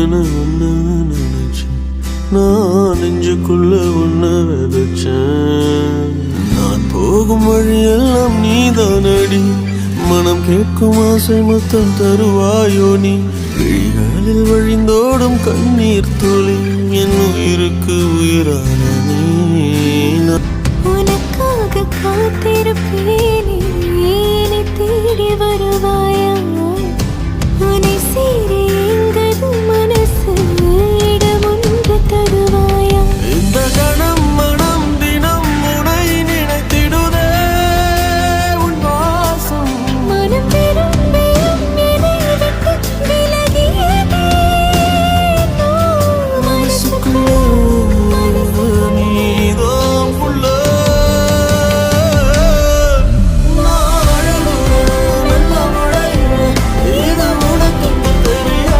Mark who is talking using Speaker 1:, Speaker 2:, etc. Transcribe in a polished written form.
Speaker 1: என ஒன்று நினைச்சேன், நான் நெஞ்சுக்குள்ள ஒன்று விதைச்சேன். நான் போகும் வழியெல்லாம் நீதானடி, மனம் கேட்கும் ஆசை மொத்தம் தருவாயோ நீ. விழிகளில் வழிந்தோடும் கண்ணீர் துளி என் உயிருக்கு உயிரான நீ.
Speaker 2: உனக்காக காத்திருப்பேனே, நீ தேடி வர